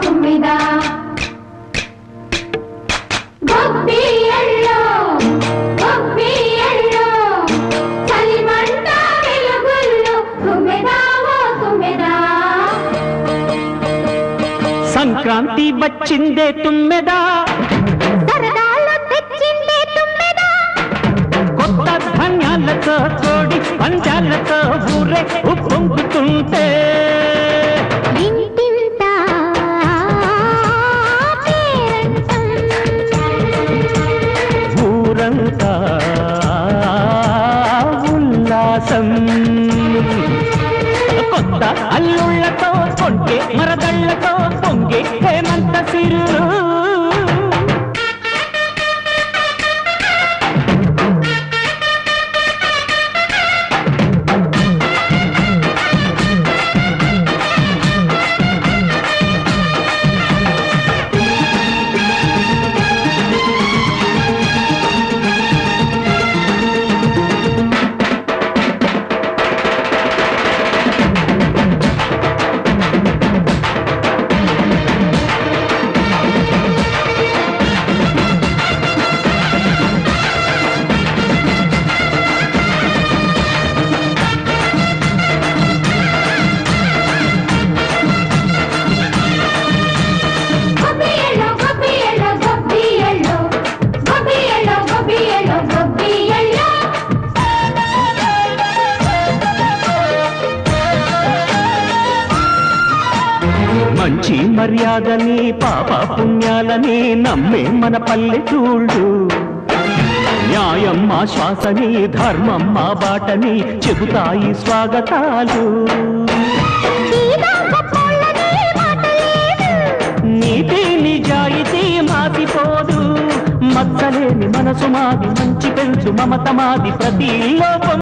తుమ్మిదా గొబ్బియల్లో గొబ్బియల్లో చలిమంట వెలుగుల్లో తుమ్మిదా ఓ తుమ్మిదా సంక్రాంతి వచ్చిందే తుమ్మెదా సరదాలు తెచ్చిందే తుమ్మిదా కొత్త ధాన్యాలతో కోడి పంచాలతో ఊరే ఉప్పొంగుతుంటే ఇంటింత పేరంటం ఊరంతా ఉల్లాసం కొత్త అల్లుళ్ళతో కొంటే మరదళ్ళతో పొంగే హేమంత సిరులు గొబ్బియల్లో గొబ్బియల్లో గొబ్బియల్లో గొబ్బియల్లో గొబ్బియల్లో గొబ్బియల్లో మంచి మర్యాదని పాప పుణ్యాలని నమ్మే మన పల్లెటూళ్ళు న్యాయం మా శ్వాసని ధర్మం మా బాటని చెబుతాయి స్వాగతాలు సీదా గొప్పోళ్ళని మాటలేదు నీతి నిజాయితీ మాసిపోదు మచ్చలేని మనసు మాది మంచి పెంచు మమత మాది ప్రతి లోపం